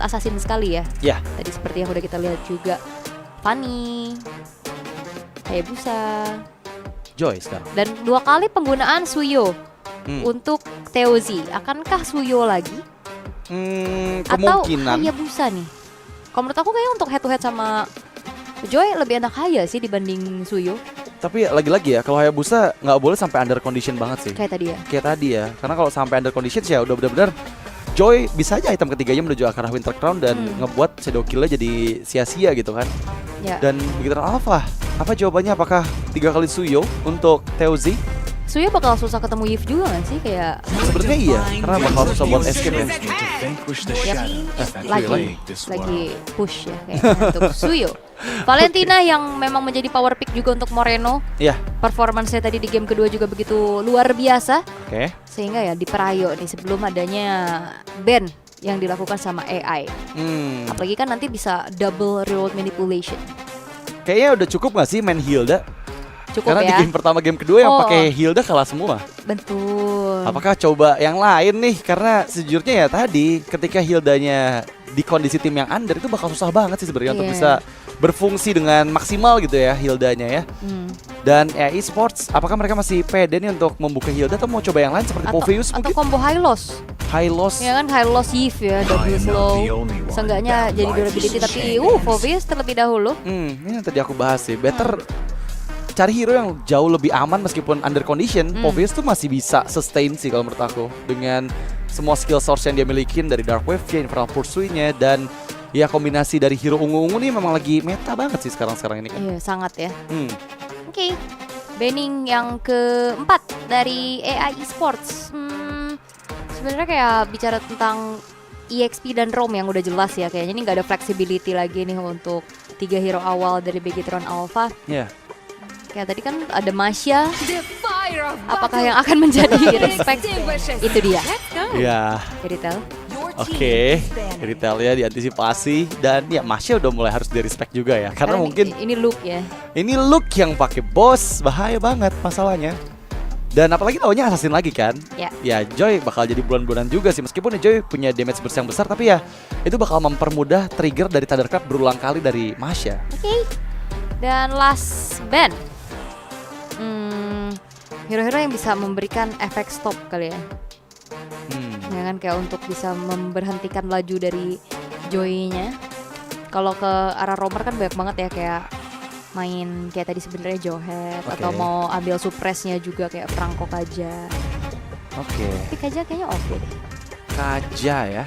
assassin sekali ya. Ya. Tadi seperti yang udah kita lihat juga. Fanny, Hayabusa, Joy sekarang. dan 2 kali penggunaan Suyo untuk Teozi. Akankah Suyo lagi? Kemungkinan. Atau Hayabusa nih? Kalau menurut aku kayaknya untuk head to head sama Joy lebih enak Haya sih dibanding Suyo. Tapi lagi-lagi ya, kalau Hayabusa nggak boleh sampai under condition banget sih. Kayak tadi ya. Kayak tadi ya, karena kalau sampai under condition ya udah benar-benar Joy bisa aja item ketiganya menuju ke arah Winter Crown dan ngebuat Shadow Kill-nya jadi sia-sia gitu kan. Ya. Dan begitu Alpha, apa jawabannya? Apakah 3 kali Suyo untuk Teozi? Suyo bakal susah ketemu Yves juga gak sih? Kayak Sebenarnya iya, karena bakal susah buat escape ya. lagi push ya kayaknya untuk Suyo. Valentina yang memang menjadi power pick juga untuk Moreno. Iya. Performance-nya tadi di game kedua juga begitu luar biasa. Oke. Sehingga ya diperayo nih sebelum adanya ban yang dilakukan sama AI. Apalagi kan nanti bisa double reroll manipulation. Kayaknya udah cukup gak sih main Hilda? Cukup Karena ya. di game pertama, game kedua yang pakai Hilda kalah semua. Betul. Apakah coba yang lain nih? Karena sejujurnya ya tadi ketika Hildanya di kondisi tim yang under itu bakal susah banget sih sebenarnya untuk bisa berfungsi dengan maksimal gitu ya Hildanya ya. Dan EA Sports, apakah mereka masih pede nih untuk membuka Hilda atau mau coba yang lain seperti Poveus atau mungkin? combo high loss. High loss. Ya kan high loss Yves ya, double slow. Seenggaknya jadi durability tapi Poveus terlebih dahulu. Ini yang tadi aku bahas sih. Better cari hero yang jauh lebih aman meskipun under condition. Poveus tuh masih bisa sustain sih kalau menurut aku dengan semua skill source yang dia milikin dari Dark Wave-nya, Infernal Pursuit-nya, dan ya kombinasi dari hero ungu-ungu nih memang lagi meta banget sih sekarang ini kan. Iya sangat ya. Oke. Banning yang keempat dari AI Esports. Sebenarnya kayak bicara tentang EXP dan ROM yang udah jelas ya. Kayaknya ini nggak ada flexibility lagi nih untuk 3 hero awal dari Begatron Alpha. Iya. Kayak tadi kan ada Masya. Apakah yang akan menjadi respect? Itu dia. Iya. Retail. Oke, retail ya diantisipasi dan ya Masya udah mulai harus di respect juga ya. Karena mungkin ini look ya. ini look yang pakai boss bahaya banget masalahnya. Dan apalagi lawannya assassin lagi kan. Ya Joy bakal jadi bulan-bulanan juga sih. Meskipun Joy punya damage burst yang besar, tapi ya itu bakal mempermudah trigger dari Thunderclap berulang kali dari Masya. Oke. Dan last ban. Hero-hero yang bisa memberikan efek stop kali ya. Ya kan kayak untuk bisa memberhentikan laju dari Joy-nya. Kalau ke arah roamer kan banyak banget ya kayak main kayak tadi sebenarnya Jowhead atau mau ambil suppressnya juga kayak Franco Kaja. Tapi Kaja kayaknya oke deh. Kaja ya.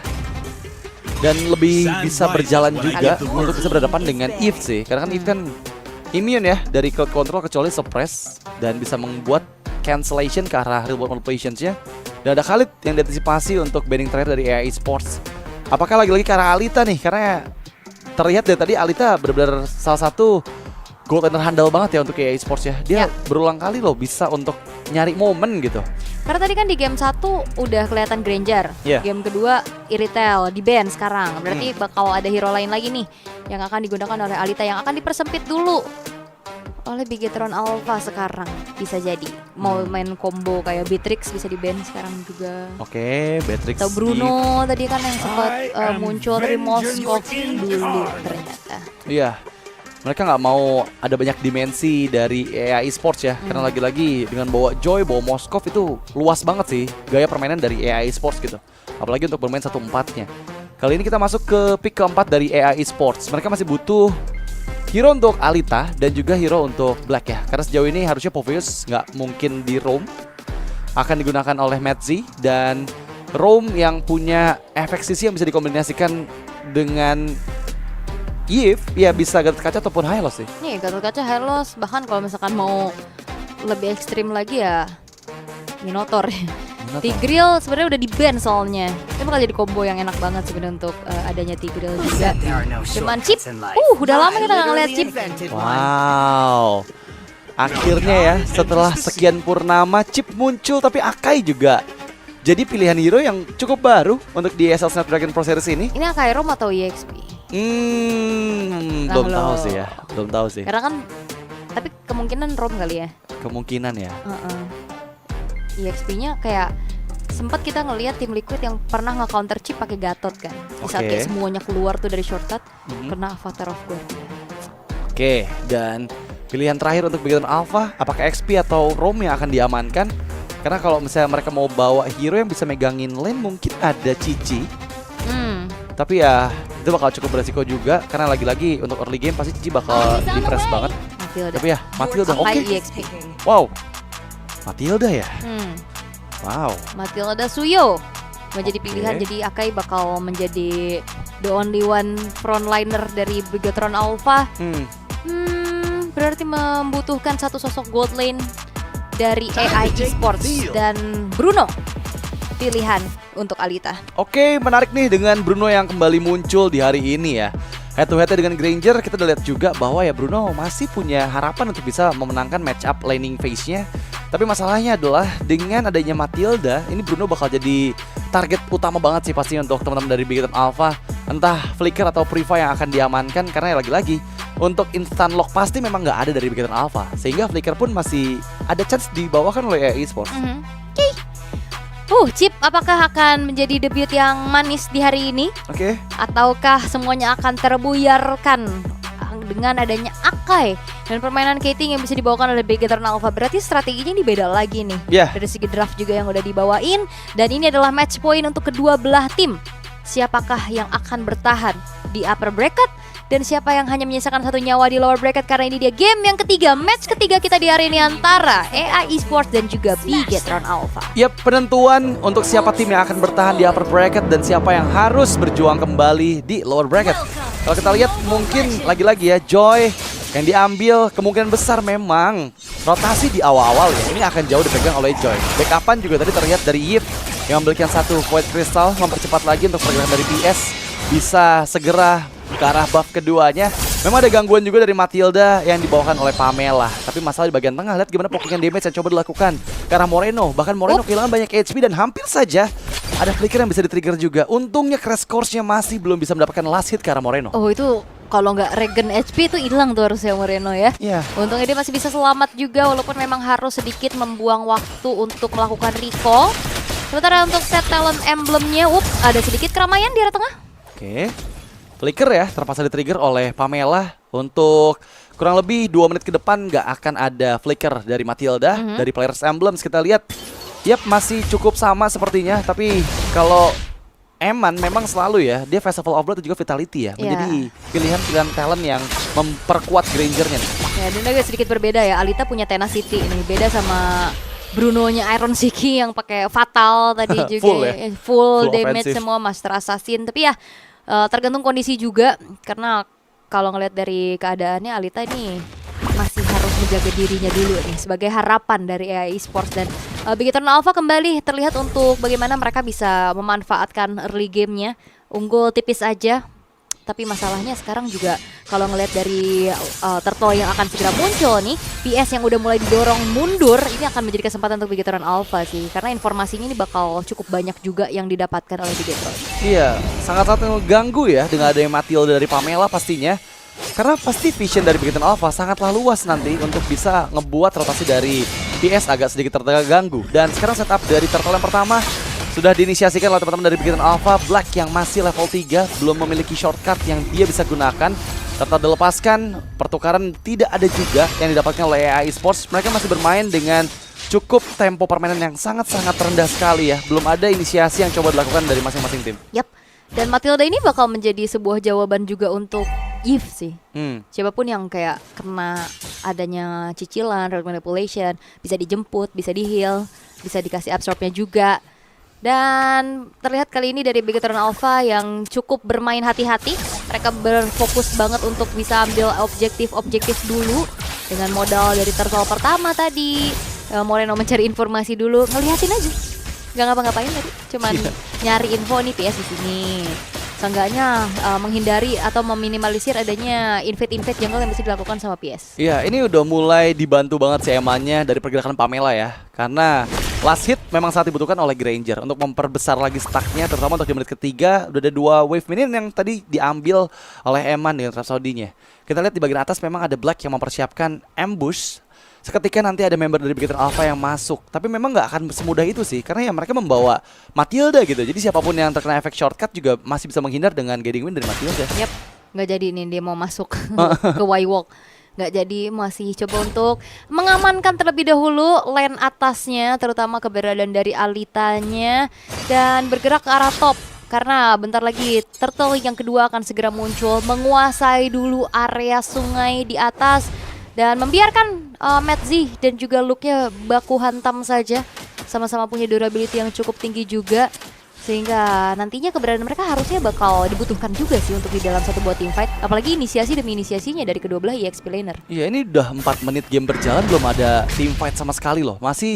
Dan lebih bisa berjalan juga untuk bisa berhadapan dengan Eve sih. Karena kan Eve kan immune ya dari crowd control kecuali suppress dan bisa membuat cancellation ke arah real world manipulations-nya. Dan ada Khalid yang diantisipasi untuk banning terakhir dari EA Sports. Apakah lagi-lagi ke arah Alita nih? Karena terlihat dari tadi Alita benar-benar salah satu gold earner handal banget ya untuk EA Sports ya. Dia berulang kali loh bisa untuk nyari momen gitu. Karena tadi kan di game 1 udah kelihatan Granger. Game kedua Iritel di ban sekarang. Berarti bakal ada hero lain lagi nih yang akan digunakan oleh Alita yang akan dipersempit dulu oleh Begatron Alpha sekarang. Bisa jadi mau main combo kayak Beatrix bisa di ban sekarang juga. Beatrix atau Bruno tadi kan yang sempat muncul dari Moskov dulu ternyata. Iya. Mereka nggak mau ada banyak dimensi dari EA Sports ya. Karena lagi-lagi dengan bawa Joy, bawa Moskov itu luas banget sih gaya permainan dari EA Sports gitu. Apalagi untuk bermain 1-4-nya. Kali ini kita masuk ke pick keempat dari EA Sports. Mereka masih butuh hero untuk Alita dan juga hero untuk Black ya. Karena sejauh ini harusnya Poveus nggak mungkin di roam. Akan digunakan oleh Metzi dan roam yang punya efek sisi yang bisa dikombinasikan dengan Yves ya bisa Gatot Kaca ataupun High Loss sih. Nih Gatot Kaca High Loss, bahkan kalau misalkan mau lebih ekstrim lagi ya Minotaur. Tigreal sebenarnya udah di ban soalnya. Ini bakal jadi combo yang enak banget sebenarnya untuk adanya Tigreal juga. Cuman Chip, udah lama kita nggak ngeliat Chip. Wow. Akhirnya ya setelah sekian purnama Chip muncul, tapi Akai juga jadi pilihan hero yang cukup baru untuk di ESL Snapdragon Pro Series ini. Ini Akai ROM atau EXP? Belum tahu sih ya, belum tahu sih. Karena kan, tapi kemungkinan ROM kali ya. Kemungkinan ya. EXP-nya kayak sempat kita ngelihat tim Liquid yang pernah nge-counter chip pakai Gatot kan. Di saat kayak semuanya keluar tuh dari shortcut, kena Avatar of Guardian. Oke, dan pilihan terakhir untuk Bigoton Alpha, apakah XP atau Roam yang akan diamankan? Karena kalau misalnya mereka mau bawa hero yang bisa megangin lane, mungkin ada Cici. Tapi ya itu bakal cukup beresiko juga, karena lagi-lagi untuk early game pasti Cici bakal di-press banget. Matilda. Tapi ya Matilda oke. EXP. Wow, Matilda ya. Wow. Matilda Suyo menjadi pilihan, jadi Akai bakal menjadi the only one frontliner dari Bigetron Alpha. Berarti membutuhkan satu sosok gold lane dari AI Esports dan Bruno pilihan untuk Alita. Oke, menarik nih dengan Bruno yang kembali muncul di hari ini ya. Head to head dengan Granger, kita udah lihat juga bahwa ya Bruno masih punya harapan untuk bisa memenangkan match up laning phase-nya. Tapi masalahnya adalah dengan adanya Matilda, ini Bruno bakal jadi target utama banget sih pasti untuk teman-teman dari Bigoton Alpha. Entah Flicker atau Priva yang akan diamankan, karena ya lagi-lagi untuk instant lock pasti memang nggak ada dari Bigoton Alpha. Sehingga Flicker pun masih ada chance dibawakan oleh EA Esports. Chip, apakah akan menjadi debut yang manis di hari ini? Oke. Ataukah semuanya akan terbuyarkan dengan adanya Akai dan permainan Kating yang bisa dibawakan oleh Bigetron Alpha? Berarti strateginya ini beda lagi nih. Dari segi draft juga yang udah dibawain. Dan ini adalah match point untuk kedua belah tim. Siapakah yang akan bertahan di upper bracket dan siapa yang hanya menyisakan satu nyawa di lower bracket, karena ini dia game yang ketiga, match ketiga kita di hari ini antara AI Esports dan juga Bigetron Alpha. Yap, penentuan untuk siapa tim yang akan bertahan di upper bracket dan siapa yang harus berjuang kembali di lower bracket. Kalau kita lihat mungkin lagi-lagi ya Joy yang diambil, kemungkinan besar memang rotasi di awal-awal ya ini akan jauh dipegang oleh Joy. Backupan juga tadi terlihat dari Yip yang memiliki satu Void Crystal, mempercepat lagi untuk pergerakan dari PS bisa segera ke arah buff keduanya. Memang ada gangguan juga dari Matilda yang dibawakan oleh Pamela. Tapi masalah di bagian tengah, lihat gimana poking damage yang coba dilakukan ke arah Moreno. Bahkan Moreno kehilangan banyak HP dan hampir saja ada flicker yang bisa di-trigger juga. Untungnya Crash Course-nya masih belum bisa mendapatkan last hit ke arah Moreno. Oh, itu kalau nggak regen HP itu hilang tuh harusnya Moreno ya. Untungnya dia masih bisa selamat juga, walaupun memang harus sedikit membuang waktu untuk melakukan recall. Sementara untuk set talent emblemnya, ada sedikit keramaian di arah tengah. Oke. Flicker ya terpaksa di-trigger oleh Pamela untuk kurang lebih 2 menit ke depan nggak akan ada flicker dari Matilda. Dari Players Emblems kita lihat, masih cukup sama sepertinya. Tapi kalau Eman memang selalu ya, dia Festival of Blood dan juga Vitality ya, menjadi pilihan-pilihan talent yang memperkuat Grangernya nih. Ya, dan agak sedikit berbeda ya, Alita punya Tenacity ini, beda sama Bruno-nya Iron Siki yang pakai Fatal tadi juga. Full damage offensive. Semua Master Assassin. Tapi ya tergantung kondisi juga, karena kalau ngelihat dari keadaannya Alita ini masih harus menjaga dirinya dulu nih sebagai harapan dari AI Esports. Dan Bigetron Alpha kembali terlihat untuk bagaimana mereka bisa memanfaatkan early game-nya. Unggul tipis aja, tapi masalahnya sekarang juga kalau ngelihat dari turtle yang akan segera muncul nih, PS yang udah mulai didorong mundur, ini akan menjadi kesempatan untuk Bigetron Alpha sih, karena informasinya ini bakal cukup banyak juga yang didapatkan oleh Bigetron. Iya, sangat-sangat mengganggu ya dengan adanya Matilda dari Pamela pastinya. Karena pasti vision dari Bigetron Alpha sangatlah luas nanti untuk bisa ngebuat rotasi dari PS agak sedikit terganggu. Dan sekarang setup dari turtle yang pertama sudah diinisiasikan oleh teman-teman dari Bigetron Alpha. Black yang masih level 3 belum memiliki shortcut yang dia bisa gunakan. Setelah dilepaskan, pertukaran tidak ada juga yang didapatkan oleh AI Esports. Mereka masih bermain dengan cukup tempo permainan yang sangat-sangat rendah sekali ya. Belum ada inisiasi yang coba dilakukan dari masing-masing tim. Yap. Dan Matilda ini bakal menjadi sebuah jawaban juga untuk Eve sih. Siapapun yang kayak kena adanya cicilan, road manipulation, bisa dijemput, bisa di-heal, bisa dikasih absorbnya juga. Dan terlihat kali ini dari Bigetron Alpha yang cukup bermain hati-hati. Mereka berfokus banget untuk bisa ambil objektif dulu. Dengan modal dari turtle pertama tadi, Moreno mencari informasi dulu, ngeliatin aja, nggak ngapa-ngapain tadi, cuman nyari info nih PS di sini. Seenggaknya menghindari atau meminimalisir adanya invade jungle yang bisa dilakukan sama PS. Iya, ini udah mulai dibantu banget si Emannya dari pergerakan Pamela ya. Karena last hit memang sangat dibutuhkan oleh Granger untuk memperbesar lagi stacknya, terutama untuk di menit ketiga. Udah ada 2 wave minion yang tadi diambil oleh Eman dengan Rhapsody-nya. Kita lihat di bagian atas memang ada Black yang mempersiapkan ambush. seketika nanti ada member dari Beginner Alpha yang masuk. Tapi memang nggak akan semudah itu sih, karena ya mereka membawa Matilda gitu. Jadi siapapun yang terkena efek shortcut juga masih bisa menghindar dengan getting win dari Matilda. Yap, nggak jadi nih dia mau masuk ke Y-Walk. Nggak jadi, masih coba untuk mengamankan terlebih dahulu lane atasnya, terutama keberadaan dari Alitanya, dan bergerak ke arah top. Karena bentar lagi turtle yang kedua akan segera muncul, menguasai dulu area sungai di atas dan membiarkan Metzi dan juga Luke-nya baku hantam saja. Sama-sama punya durability yang cukup tinggi juga, sehingga nantinya keberadaan mereka harusnya bakal dibutuhkan juga sih untuk di dalam satu buah team fight. Apalagi inisiasi demi inisiasinya dari kedua belah EXP laner. Iya, ini udah 4 menit game berjalan belum ada team fight sama sekali loh. Masih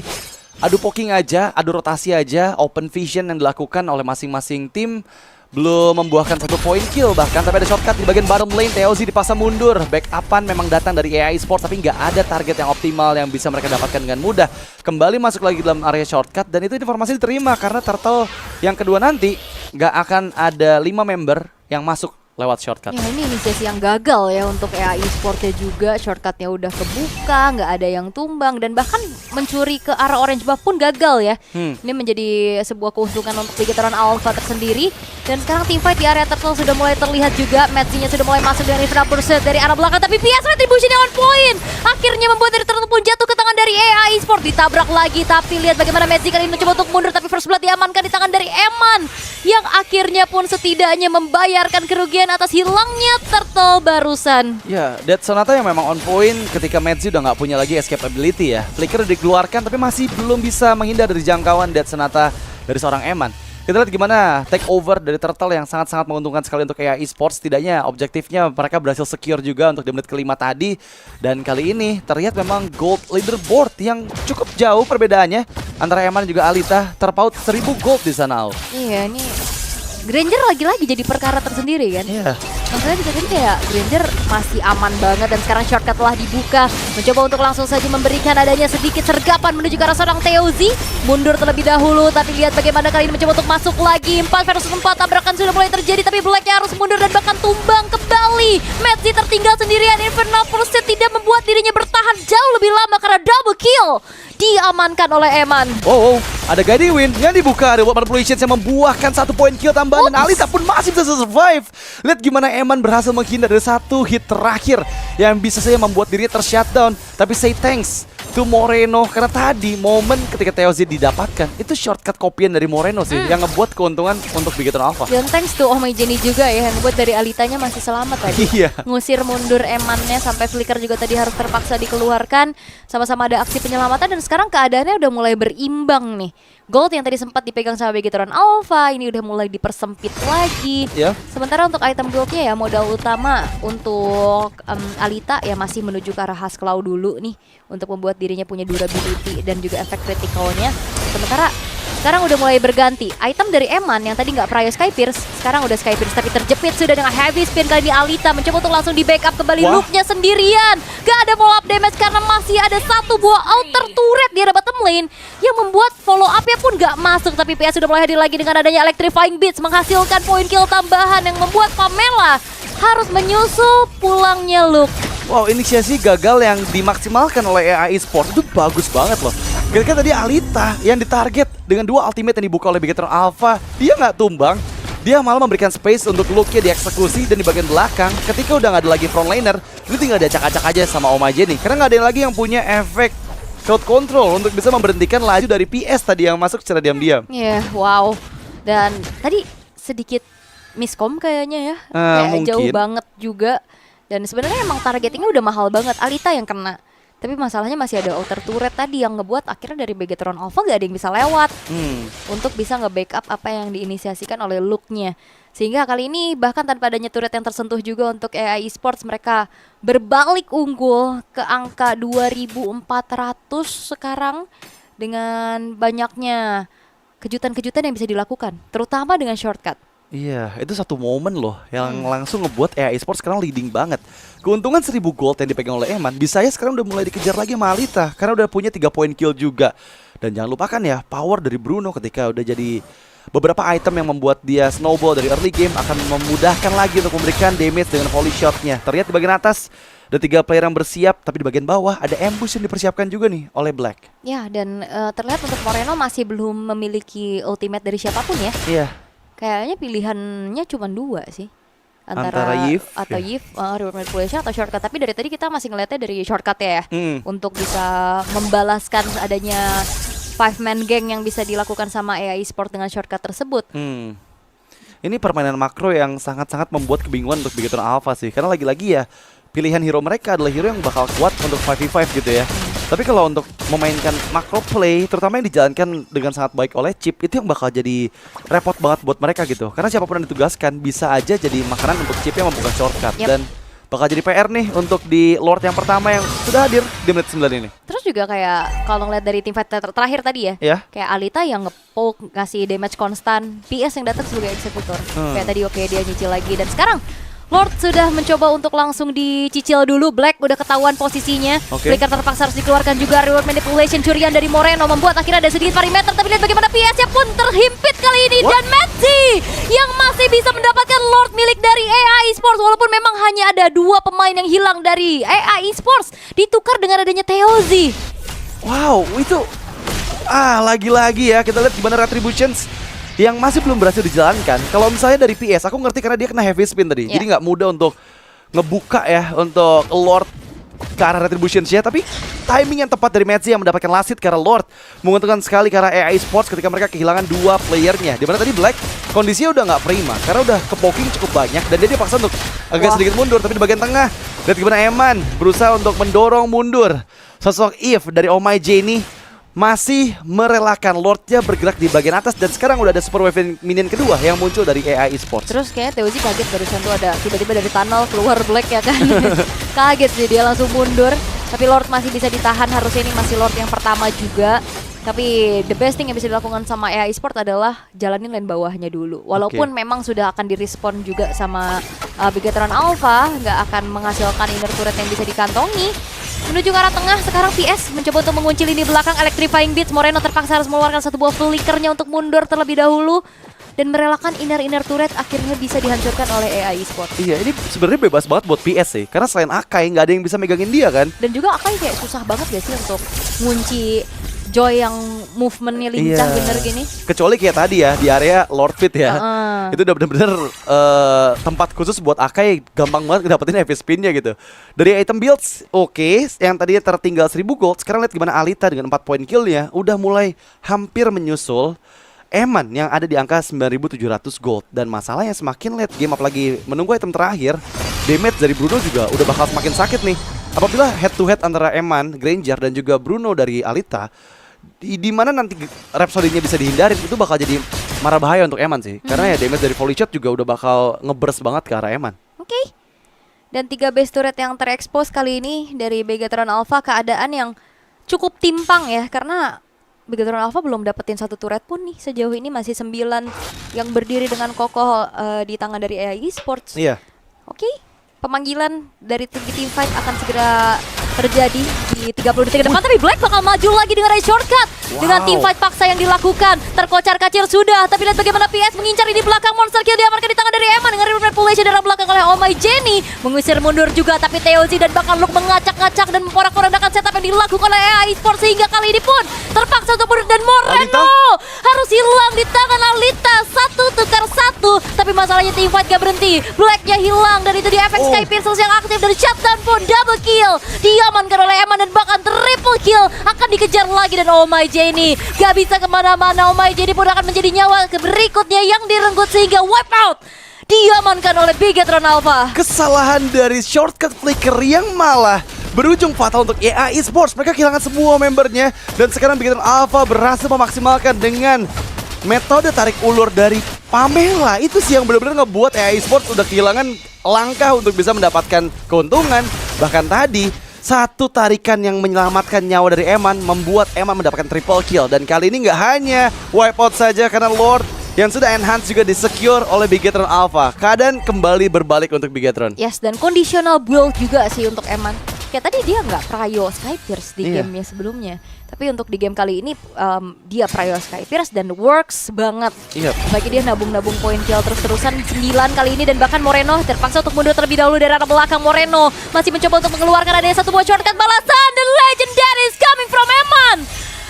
adu poking aja, adu rotasi aja, open vision yang dilakukan oleh masing-masing tim. Belum membuahkan satu poin kill, bahkan tapi ada shortcut di bagian bottom lane. Teozi dipaksa mundur, backupan memang datang dari AI Sports, tapi nggak ada target yang optimal yang bisa mereka dapatkan dengan mudah. Kembali masuk lagi dalam area shortcut, dan itu informasi diterima karena turtle yang kedua nanti nggak akan ada 5 member yang masuk lewat shortcut. Ya, ini inisiasi yang gagal ya untuk AI Sportnya juga. Shortcutnya udah kebuka, nggak ada yang tumbang, dan bahkan mencuri ke arah orange buff pun gagal ya. Ini menjadi sebuah keuntungan untuk Bigetron Alpha tersendiri. Dan sekarang teamfight di area turtle sudah mulai terlihat juga. Metzinya sudah mulai masuk dengan Infernal Pursuit dari arah belakang, tapi PS Retribution on point akhirnya membuat dari turtle pun jatuh ke tangan dari AI Sport. Ditabrak lagi, tapi lihat bagaimana Metzi kali ini mencoba untuk mundur, tapi first blood diamankan di tangan dari Eman, yang akhirnya pun setidaknya membayarkan kerugian atas hilangnya turtle barusan. Ya, Dead Sonata yang memang on point ketika Metzi udah nggak punya lagi escape ability ya. Flicker udah dikeluarkan tapi masih belum bisa menghindar dari jangkauan Dead Sonata dari seorang Eman. Kita lihat gimana take over dari Turtle yang sangat-sangat menguntungkan sekali untuk AI Esports. Setidaknya objektifnya mereka berhasil secure juga untuk di menit kelima tadi. Dan kali ini terlihat memang gold leaderboard yang cukup jauh perbedaannya antara Eman dan juga Alita. Terpaut 1000 gold di sana. Iya, ini Granger lagi-lagi jadi perkara tersendiri kan. Iya. Maksudnya bisa jadi kayak Granger masih aman banget, dan sekarang shortcut telah dibuka. Mencoba untuk langsung saja memberikan adanya sedikit sergapan menuju ke arah seorang Teozi. Mundur terlebih dahulu, tapi lihat bagaimana kali ini mencoba untuk masuk lagi. 4 versus 4, tabrakan sudah mulai terjadi, tapi Blacknya harus mundur dan bahkan tumbang kembali. Metzi tertinggal sendirian. Infernal Pursuit tidak membuat dirinya bertahan jauh lebih lama karena double kill diamankan oleh Eman. Oh, ada guiding win yang dibuka. Ada manipulations yang membuahkan 1 poin kill tambahan. Dan Alita pun masih bisa survive. Lihat gimana Eman berhasil menghindar dari 1 hit terakhir yang bisa saja membuat dirinya tershutdown. Tapi say thanks to Moreno, karena tadi momen ketika Teozi didapatkan itu shortcut kopian dari Moreno sih yang ngebuat keuntungan untuk Bigetron Alpha. Dan thanks to Jenny juga ya, yang ngebuat dari Alitanya masih selamat tadi. Iya. Ngusir mundur Emannya sampai Flicker juga tadi harus terpaksa dikeluarkan. Sama-sama ada aksi penyelamatan, dan sekarang keadaannya udah mulai berimbang nih. Gold yang tadi sempat dipegang sama Bigetron Alpha ini udah mulai dipersempit lagi. Yeah. Sementara untuk item goldnya ya, modal utama untuk Alita ya masih menuju ke arah Haskell dulu nih, untuk membuat dirinya punya durability dan juga efek critical-nya. Sementara sekarang udah mulai berganti. Item dari Eman yang tadi nggak Pryo Sky Pierce, sekarang udah Sky Pierce tapi terjepit sudah dengan heavy spin. Kali ini Alita mencoba untuk langsung di backup kembali. Luke-nya sendirian. Gak ada follow up damage karena masih ada 1 buah outer turret di arah bottom lane yang membuat follow up-nya pun gak masuk. Tapi PS sudah mulai hadir lagi dengan adanya Electrifying Beats, menghasilkan poin kill tambahan yang membuat Pamela harus menyusul pulangnya Luke. Wow, inisiasi gagal yang dimaksimalkan oleh AI Sports itu bagus banget loh. Ketika tadi Alita yang ditarget dengan 2 ultimate yang dibuka oleh Bigetron Alpha, dia nggak tumbang. Dia malah memberikan space untuk Luke-nya dieksekusi, dan di bagian belakang ketika udah nggak ada lagi frontliner, itu tinggal diacak-acak aja sama Jenny. Karena nggak ada yang lagi yang punya efek crowd control untuk bisa memberhentikan laju dari PS tadi yang masuk secara diam-diam. Iya, wow. Dan tadi sedikit miskom kayaknya ya. Kayak mungkin jauh banget juga. Dan sebenarnya emang targetingnya udah mahal banget. Alita yang kena. Tapi masalahnya masih ada outer turret tadi yang ngebuat akhirnya dari Bigetron Alpha gak ada yang bisa lewat untuk bisa nge-backup apa yang diinisiasikan oleh Luke-nya. Sehingga kali ini bahkan tanpa adanya turret yang tersentuh juga untuk AI Esports, mereka berbalik unggul ke angka 2400 sekarang dengan banyaknya kejutan-kejutan yang bisa dilakukan, terutama dengan shortcut. Iya, itu satu momen loh yang langsung ngebuat AI Esports sekarang leading banget. Keuntungan 1000 gold yang dipegang oleh Eman, Bisaya sekarang udah mulai dikejar lagi sama Alita karena udah punya 3 poin kill juga. Dan jangan lupakan ya, power dari Bruno ketika udah jadi beberapa item yang membuat dia snowball dari early game akan memudahkan lagi untuk memberikan damage dengan volley shotnya. Terlihat di bagian atas ada 3 player yang bersiap, tapi di bagian bawah ada ambush yang dipersiapkan juga nih oleh Black. Ya, dan terlihat untuk Moreno masih belum memiliki ultimate dari siapapun ya. Iya. Kayaknya pilihannya cuma 2 sih. Antara Yves atau Yves, reward manipulation atau shortcut. Tapi dari tadi kita masih ngeliatnya dari shortcut ya. Untuk bisa membalaskan adanya 5-man gang yang bisa dilakukan sama AI Sport dengan shortcut tersebut. Ini permainan makro yang sangat-sangat membuat kebingungan untuk Bigetron Alpha sih. Karena lagi-lagi ya, pilihan hero mereka adalah hero yang bakal kuat untuk 5v5 gitu ya. Tapi kalau untuk memainkan macro play, terutama yang dijalankan dengan sangat baik oleh Chip, itu yang bakal jadi repot banget buat mereka gitu. Karena siapapun yang ditugaskan bisa aja jadi makanan untuk Chip yang membuka shortcut. Dan bakal jadi PR nih untuk di Lord yang pertama yang sudah hadir di menit 9 ini. Terus juga kayak kalau ngeliat dari teamfight terakhir tadi ya, kayak Alita yang nge-poke, ngasih damage konstan, PS yang datang sebagai eksekutor. Kayak tadi dia nyicil lagi, dan sekarang Lord sudah mencoba untuk langsung dicicil dulu. Black udah ketahuan posisinya. Flicker terpaksa harus dikeluarkan juga. Reward manipulation curian dari Moreno membuat akhirnya ada sedikit perimeter. Tapi lihat bagaimana PS-nya pun terhimpit kali ini. Dan Metzi yang masih bisa mendapatkan Lord milik dari AI Sports. Walaupun memang hanya ada 2 pemain yang hilang dari AI Sports, ditukar dengan adanya Teozi. Wow, itu lagi-lagi ya kita lihat gimana Retributions yang masih belum berhasil dijalankan. Kalau misalnya dari PS, aku ngerti karena dia kena heavy spin tadi. Jadi nggak mudah untuk ngebuka ya untuk Lord ke arah Retributions-nya. Tapi timing yang tepat dari Metzi yang mendapatkan last hit karena Lord menguntungkan sekali karena AI Sports ketika mereka kehilangan 2 playernya. Dimana tadi Black kondisinya udah nggak prima karena udah ke-poking cukup banyak dan dia dipaksa untuk agak sedikit mundur. Tapi di bagian tengah, lihat gimana Eman berusaha untuk mendorong mundur sosok Eve dari Oh My Jenny. Masih merelakan Lordnya bergerak di bagian atas. Dan sekarang udah ada super wave minion kedua yang muncul dari AI Esports. Terus kayaknya Teozi kaget barusan tuh ada tiba-tiba dari tunnel keluar Black ya kan. Kaget sih dia langsung mundur. Tapi Lord masih bisa ditahan, harusnya ini masih Lord yang pertama juga. Tapi the best thing yang bisa dilakukan sama AI Esports adalah jalanin lane bawahnya dulu. Walaupun memang sudah akan direspon juga sama Bigetron Alpha, nggak akan menghasilkan inner turret yang bisa dikantongi. Menuju ke arah tengah, sekarang PS mencoba untuk mengunci lini belakang. Electrifying Beats, Moreno terpaksa harus mengeluarkan satu buah flickernya untuk mundur terlebih dahulu. Dan merelakan inner turret akhirnya bisa dihancurkan oleh AI Esports. Iya, ini sebenarnya bebas banget buat PS sih. Karena selain Akai, nggak ada yang bisa megangin dia kan. Dan juga Akai kayak susah banget gak sih untuk ngunci Joy yang movementnya lincah bener gini. Kecuali kayak tadi ya, di area Lord Pit ya. Itu udah bener-bener tempat khusus buat Akai, gampang banget dapetin heavy spinnya gitu. Dari item builds, yang tadinya tertinggal 1000 gold, sekarang lihat gimana Alita dengan 4 point killnya udah mulai hampir menyusul Eman yang ada di angka 9.700 gold. Dan masalahnya semakin late game, apalagi menunggu item terakhir, damage dari Bruno juga udah bakal semakin sakit nih. Apabila head to head antara Eman, Granger dan juga Bruno dari Alita, di mana nanti Rhapsody-nya bisa dihindari, itu bakal jadi marah bahaya untuk Eman sih. Karena ya damage dari volley shot juga udah bakal ngeburst banget ke arah Eman. Dan 3 base turret yang terekspos kali ini dari Bigetron Alpha, keadaan yang cukup timpang ya. Karena Bigetron Alpha belum dapetin satu turret pun nih. Sejauh ini masih 9 yang berdiri dengan kokoh di tangan dari AI Esports. Pemanggilan dari tim fight akan segera terjadi di 30 detik ke depan. Tapi Black bakal maju lagi dengan race shortcut. Dengan tim fight paksa yang dilakukan. Terkocar-kacir sudah. Tapi lihat bagaimana PS mengincar di belakang. Monster kill diamankan di tangan dari Eman. Dengan reward manipulation dari belakang oleh Oh My Jenny. Mengusir mundur juga. Tapi Teozi dan bahkan Luke mengacak-ngacak dan memporak-porandakan setup yang dilakukan oleh AI Sports. Sehingga kali ini pun terpaksa untuk mundur. Dan Moreno harus hilang di tangan Alita. 1 tukar 1. Tapi masalahnya tim fight gak berhenti. Blacknya hilang. Dan itu di efek Sky Piercers yang aktif. Dari shutdown pun double kill. Diamankan oleh Eman dan bahkan triple kill. Akan dikejar lagi dan Oh My Jenny gak bisa kemana-mana. Oh My Jenny pun akan menjadi nyawa berikutnya yang direnggut sehingga wipe out. Diamankan oleh Bigetron Alpha. Kesalahan dari shortcut flicker yang malah berujung fatal untuk AI Esports. Mereka kehilangan semua membernya. Dan sekarang Bigetron Alpha berhasil memaksimalkan dengan metode tarik ulur dari Pamela. Itu sih yang benar-benar ngebuat AI Esports udah kehilangan langkah untuk bisa mendapatkan keuntungan. Bahkan tadi satu tarikan yang menyelamatkan nyawa dari Eman membuat Eman mendapatkan triple kill. Dan kali ini nggak hanya wipeout saja karena Lord yang sudah enhance juga di-secure oleh Bigetron Alpha. Keadaan kembali berbalik untuk Bigetron. Yes, dan conditional build juga sih untuk Eman. kayak tadi dia nggak prio Skypierce di Iya. gamenya sebelumnya. Tapi untuk di game kali ini dia prio Skypierce dan works banget. Iya. Bagi dia nabung-nabung poin kill terus-terusan 9 kali ini, dan bahkan Moreno terpaksa untuk mundur terlebih dahulu dari arah belakang. Moreno masih mencoba untuk mengeluarkan adanya satu buah shortcut balasan, dan legendary is coming from Eman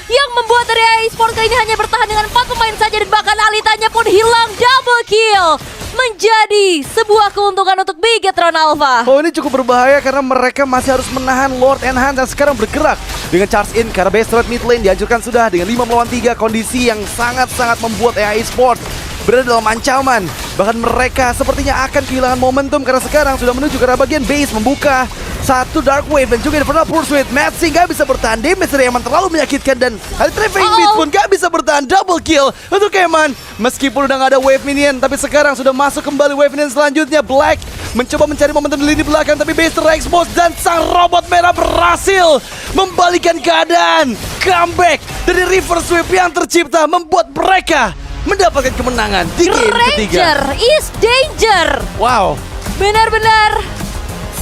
yang membuat dari EA Sports kali ini hanya bertahan dengan 4 pemain saja, dan bahkan Alitanya pun hilang. Double kill menjadi sebuah keuntungan untuk Bigetron Alpha. Oh, ini cukup berbahaya karena mereka masih harus menahan Lord and Hans yang sekarang bergerak dengan charge in karena base turret mid lane dihancurkan sudah dengan 5 melawan 3, kondisi yang sangat-sangat membuat EA Sports berada dalam ancaman. Bahkan mereka sepertinya akan kehilangan momentum karena sekarang sudah menuju ke arah bagian base, membuka satu Dark Wave dan juga Infernal Pursuit. Matsing gak bisa bertahan, damage dari Eman terlalu menyakitkan, dan Trifling Beat pun gak bisa bertahan. Double kill untuk Eman. Meskipun udah gak ada wave minion, tapi sekarang sudah masuk kembali wave minion selanjutnya. Black mencoba mencari momentum di lini belakang, tapi base terexpose dan sang robot merah berhasil membalikan keadaan. Comeback dari reverse sweep yang tercipta membuat mereka mendapatkan kemenangan di game ketiga. Ranger is danger. Wow. Benar-benar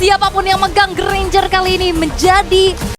siapapun yang megang Granger kali ini menjadi